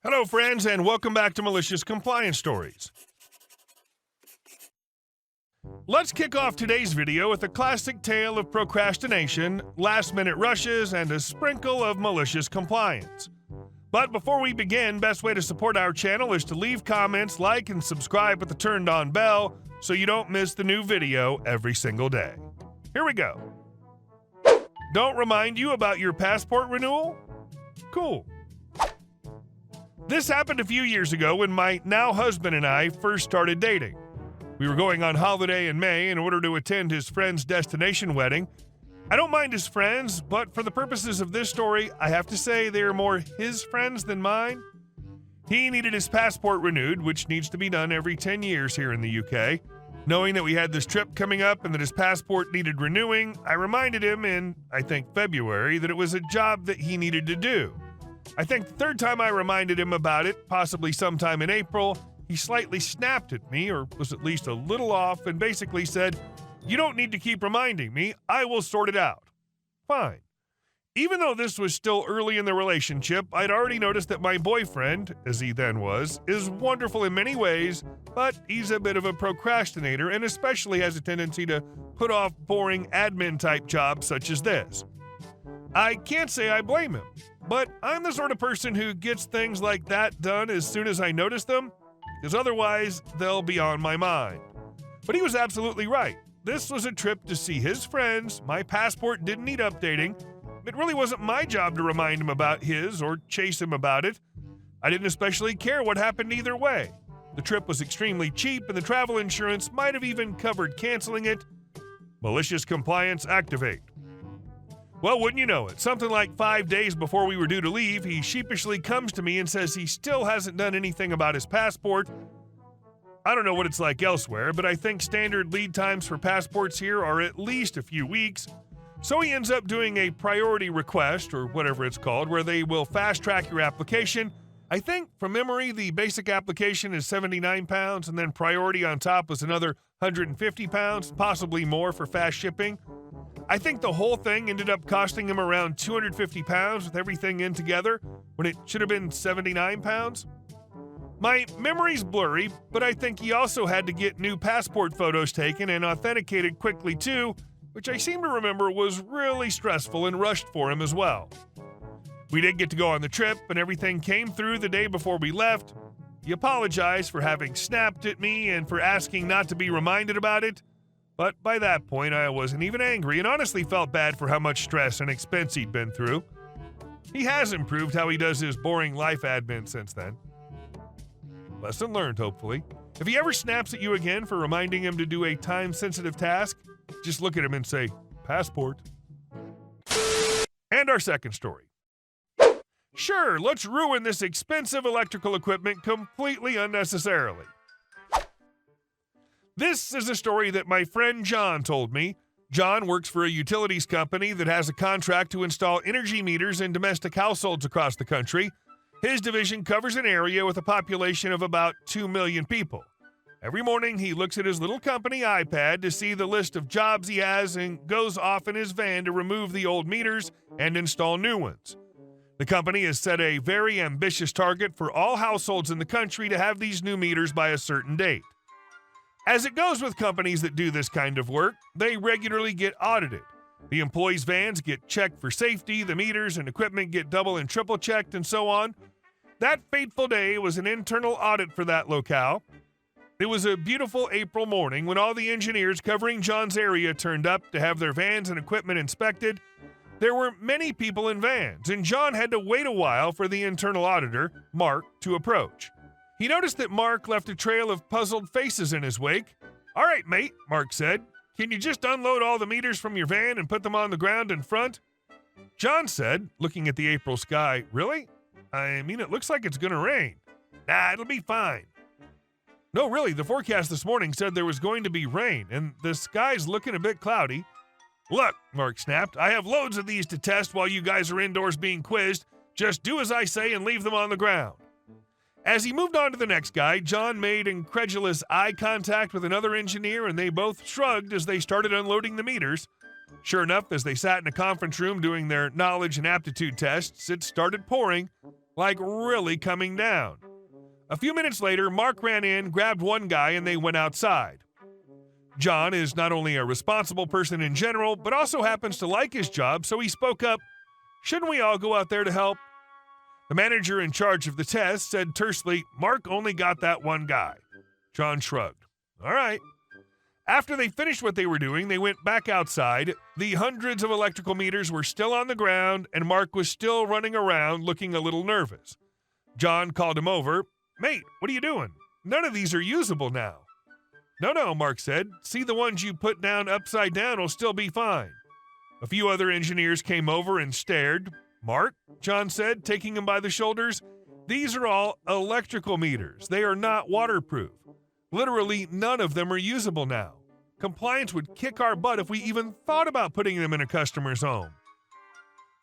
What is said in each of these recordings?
Hello, friends, and welcome back to Malicious Compliance Stories. Let's kick off today's video with a classic tale of procrastination, last-minute rushes, and a sprinkle of malicious compliance. But before we begin, best way to support our channel is to leave comments, like, and subscribe with the turned-on bell so you don't miss the new video every single day. Here we go. Don't remind you about your passport renewal? Cool. This happened a few years ago when my now husband and I first started dating. We were going on holiday in May in order to attend his friend's destination wedding. I don't mind his friends, but for the purposes of this story, I have to say they are more his friends than mine. He needed his passport renewed, which needs to be done every 10 years here in the UK. Knowing that we had this trip coming up and that his passport needed renewing, I reminded him in, I think, February that it was a job that he needed to do. I think the third time I reminded him about it, possibly sometime in April, he slightly snapped at me, or was at least a little off, and basically said, "You don't need to keep reminding me, I will sort it out." Fine. Even though this was still early in the relationship, I'd already noticed that my boyfriend, as he then was, is wonderful in many ways, but he's a bit of a procrastinator and especially has a tendency to put off boring admin-type jobs such as this. I can't say I blame him, but I'm the sort of person who gets things like that done as soon as I notice them, because otherwise they'll be on my mind. But he was absolutely right. This was a trip to see his friends. My passport didn't need updating. It really wasn't my job to remind him about his or chase him about it. I didn't especially care what happened either way. The trip was extremely cheap and the travel insurance might have even covered canceling it. Malicious compliance activate. Well, wouldn't you know it, something like 5 days before we were due to leave, he sheepishly comes to me and says he still hasn't done anything about his passport. I don't know what it's like elsewhere, but I think standard lead times for passports here are at least a few weeks. So he ends up doing a priority request, or whatever it's called, where they will fast-track your application. I think, from memory, the basic application is £79, and then priority on top was another £150, possibly more for fast shipping. I think the whole thing ended up costing him around £250 with everything in together, when it should have been £79. My memory's blurry, but I think he also had to get new passport photos taken and authenticated quickly too, which I seem to remember was really stressful and rushed for him as well. We did get to go on the trip, and everything came through the day before we left. He apologized for having snapped at me and for asking not to be reminded about it. But by that point, I wasn't even angry and honestly felt bad for how much stress and expense he'd been through. He has improved how he does his boring life admin since then. Lesson learned, hopefully. If he ever snaps at you again for reminding him to do a time-sensitive task, just look at him and say, "Passport." And our second story. Sure, let's ruin this expensive electrical equipment completely unnecessarily. This is a story that my friend John told me. John works for a utilities company that has a contract to install energy meters in domestic households across the country. His division covers an area with a population of about 2 million people. Every morning, he looks at his little company iPad to see the list of jobs he has and goes off in his van to remove the old meters and install new ones. The company has set a very ambitious target for all households in the country to have these new meters by a certain date. As it goes with companies that do this kind of work, they regularly get audited. The employees' vans get checked for safety, the meters and equipment get double and triple checked, and so on. That fateful day was an internal audit for that locale. It was a beautiful April morning when all the engineers covering John's area turned up to have their vans and equipment inspected. There were many people in vans, and John had to wait a while for the internal auditor, Mark, to approach. He noticed that Mark left a trail of puzzled faces in his wake. "All right, mate," Mark said. "Can you just unload all the meters from your van and put them on the ground in front?" John said, looking at the April sky, "Really? I mean, it looks like it's going to rain." "Nah, it'll be fine." "No, really, the forecast this morning said there was going to be rain, and the sky's looking a bit cloudy." "Look," Mark snapped, "I have loads of these to test while you guys are indoors being quizzed. Just do as I say and leave them on the ground." As he moved on to the next guy, John made incredulous eye contact with another engineer, and they both shrugged as they started unloading the meters. Sure enough, as they sat in a conference room doing their knowledge and aptitude tests, it started pouring. like really coming down. A few minutes later, Mark ran in, grabbed one guy, and they went outside. John is not only a responsible person in general, but also happens to like his job, so he spoke up, "Shouldn't we all go out there to help?" The manager in charge of the test said tersely, "Mark only got that one guy." John shrugged. "All right." After they finished what they were doing, they went back outside. The hundreds of electrical meters were still on the ground, and Mark was still running around looking a little nervous. John called him over. "Mate, what are you doing? None of these are usable now." No, Mark said. "See, the ones you put down upside down will still be fine." A few other engineers came over and stared. "Mark," John said, taking him by the shoulders, "these are all electrical meters. They are not waterproof. Literally none of them are usable now. Compliance would kick our butt if we even thought about putting them in a customer's home."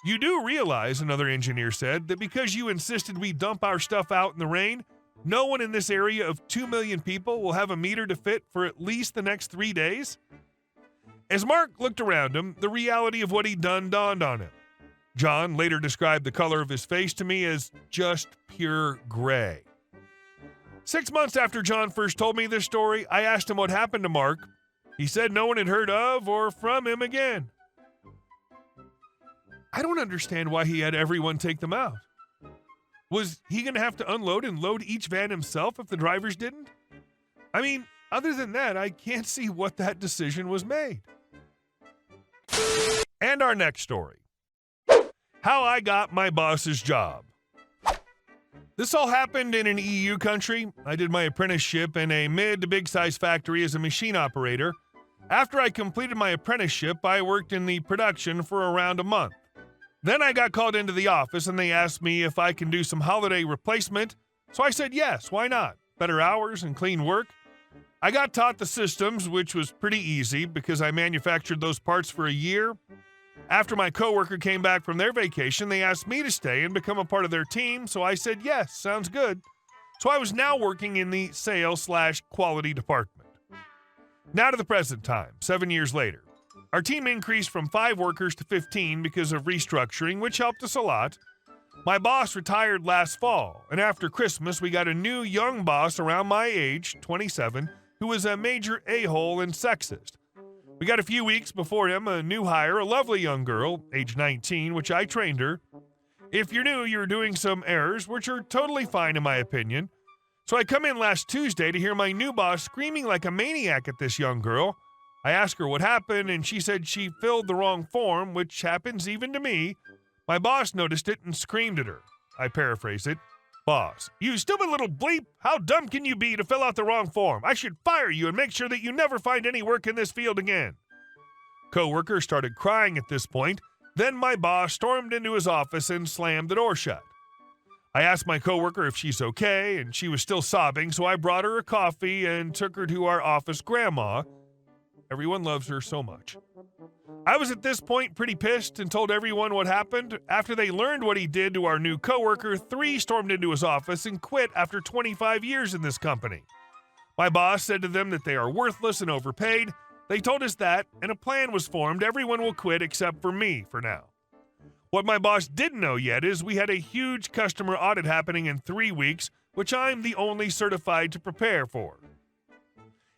"You do realize," another engineer said, "that because you insisted we dump our stuff out in the rain, no one in this area of 2 million people will have a meter to fit for at least the next 3 days?" As Mark looked around him, the reality of what he'd done dawned on him. John later described the color of his face to me as just pure gray. 6 months after John first told me this story, I asked him what happened to Mark. He said no one had heard of or from him again. I don't understand why he had everyone take them out. Was he going to have to unload and load each van himself if the drivers didn't? I mean, other than that, I can't see what that decision was made. And our next story. How I got my boss's job. This all happened in an EU country. I did my apprenticeship in a mid to big size factory as a machine operator. After I completed my apprenticeship, I worked in the production for around a month. Then I got called into the office and they asked me if I can do some holiday replacement. So I said yes, why not? Better hours and clean work. I got taught the systems, which was pretty easy because I manufactured those parts for a year. After my coworker came back from their vacation, they asked me to stay and become a part of their team, so I said yes, sounds good. So I was now working in the sales/quality department. Now to the present time, 7 years later. Our team increased from 5 workers to 15 because of restructuring, which helped us a lot. My boss retired last fall, and after Christmas, we got a new young boss around my age, 27, who was a major a-hole and sexist. We got a few weeks before him a new hire, a lovely young girl, age 19, which I trained her. If you're new, you're doing some errors, which are totally fine in my opinion. So I come in last Tuesday to hear my new boss screaming like a maniac at this young girl. I asked her what happened, and she said she filled the wrong form, which happens even to me. My boss noticed it and screamed at her. I paraphrase it. "Boss, you stupid little bleep, how dumb can you be to fill out the wrong form? I should fire you and make sure that you never find any work in this field again." Coworker started crying at this point. Then my boss stormed into his office and slammed the door shut. I asked my coworker if she's okay, and she was still sobbing, so I brought her a coffee and took her to our office grandma. Everyone loves her so much. I was at this point pretty pissed and told everyone what happened. After they learned what he did to our new coworker, 3 stormed into his office and quit after 25 years in this company. My boss said to them that they are worthless and overpaid. They told us that, and a plan was formed. Everyone will quit except for me for now. What my boss didn't know yet is we had a huge customer audit happening in 3 weeks, which I'm the only certified to prepare for.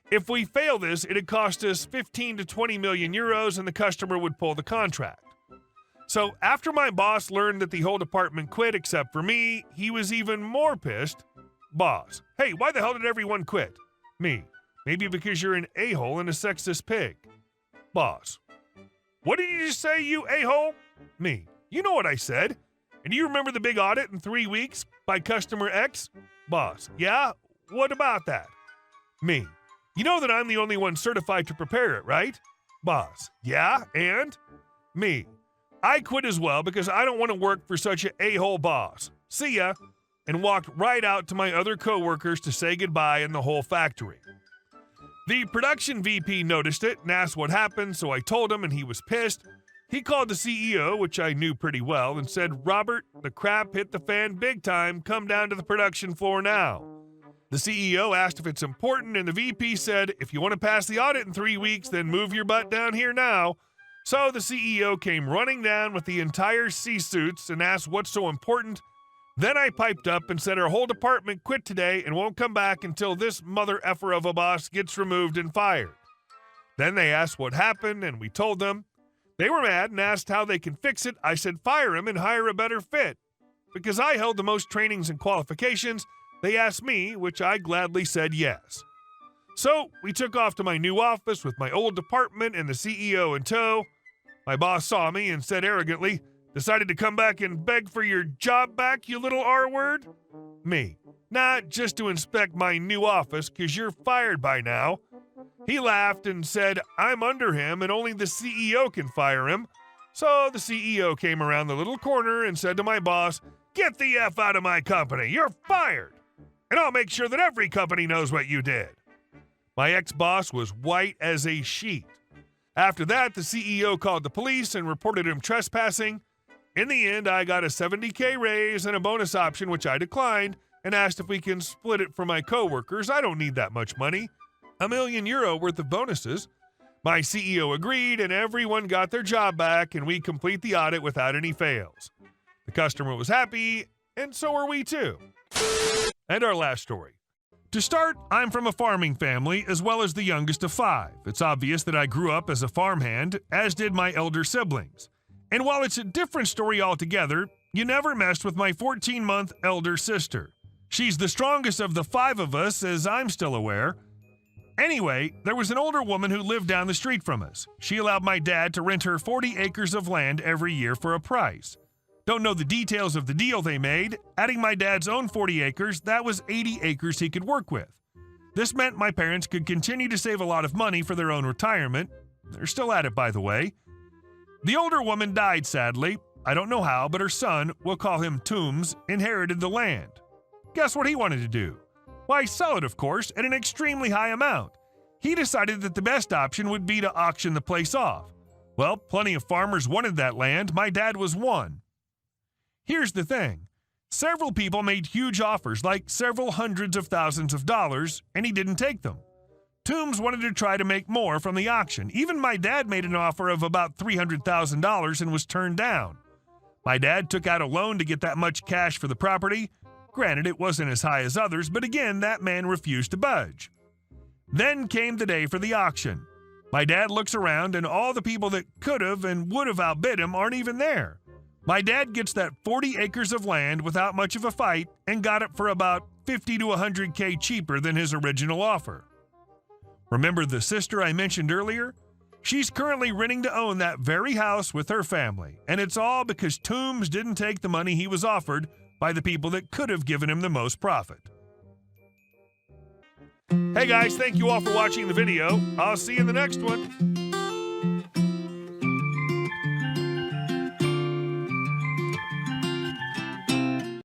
If we fail this, it'd cost us 15 to 20 million euros and the customer would pull the contract. So after my boss learned that the whole department quit except for me, he was even more pissed. Boss, hey, why the hell did everyone quit? Me, maybe because you're an a-hole and a sexist pig. Boss, what did you just say, you a-hole? Me, you know what I said. And do you remember the big audit in 3 weeks by customer X? Boss, yeah, what about that? Me, you know that I'm the only one certified to prepare it, right? Boss, yeah, and? Me, I quit as well because I don't want to work for such an a-hole boss. See ya, and walked right out to my other coworkers to say goodbye in the whole factory. The production VP noticed it and asked what happened, so I told him and he was pissed. He called the CEO, which I knew pretty well, and said, "Robert, the crap hit the fan big time. Come down to the production floor now." The CEO asked if it's important, and the VP said, "If you want to pass the audit in 3 weeks, then move your butt down here now." So the CEO came running down with the entire C-suits and asked what's so important. Then I piped up and said our whole department quit today and won't come back until this mother effer of a boss gets removed and fired. Then they asked what happened, and we told them. They were mad and asked how they can fix it. I said fire him and hire a better fit. Because I held the most trainings and qualifications, they asked me, which I gladly said yes. So we took off to my new office with my old department and the CEO in tow. My boss saw me and said arrogantly, "Decided to come back and beg for your job back, you little R-word?" Me. "Nah, just to inspect my new office, 'cause you're fired by now." He laughed and said, "I'm under him and only the CEO can fire him." So the CEO came around the little corner and said to my boss, "Get the F out of my company, you're fired! And I'll make sure that every company knows what you did." My ex-boss was white as a sheet. After that, the CEO called the police and reported him trespassing. In the end, I got a $70K raise and a bonus option, which I declined, and asked if we can split it for my coworkers. I don't need that much money. €1 million worth of bonuses. My CEO agreed, and everyone got their job back, and we complete the audit without any fails. The customer was happy, and so are we too. And our last story. To start, I'm from a farming family, as well as the youngest of 5. It's obvious that I grew up as a farmhand, as did my elder siblings. And while it's a different story altogether, you never messed with my 14-month elder sister. She's the strongest of the 5 of us, as I'm still aware. Anyway, there was an older woman who lived down the street from us. She allowed my dad to rent her 40 acres of land every year for a price. Don't know the details of the deal they made. Adding my dad's own 40 acres, that was 80 acres he could work with. This meant my parents could continue to save a lot of money for their own retirement. They're still at it, by the way. The older woman died, sadly. I don't know how, but her son, we'll call him Toombs, inherited the land. Guess what he wanted to do? Why, sell it, of course, at an extremely high amount. He decided that the best option would be to auction the place off. Well, plenty of farmers wanted that land. My dad was one. Here's the thing. Several people made huge offers, like several hundreds of thousands of dollars, and he didn't take them. Toombs wanted to try to make more from the auction. Even my dad made an offer of about $300,000 and was turned down. My dad took out a loan to get that much cash for the property. Granted, it wasn't as high as others, but again, that man refused to budge. Then came the day for the auction. My dad looks around, and all the people that could have and would have outbid him aren't even there. My dad gets that 40 acres of land without much of a fight and got it for about $50 to $100K cheaper than his original offer. Remember the sister I mentioned earlier? She's currently renting to own that very house with her family, and it's all because Toombs didn't take the money he was offered by the people that could have given him the most profit. Hey guys, thank you all for watching the video. I'll see you in the next one.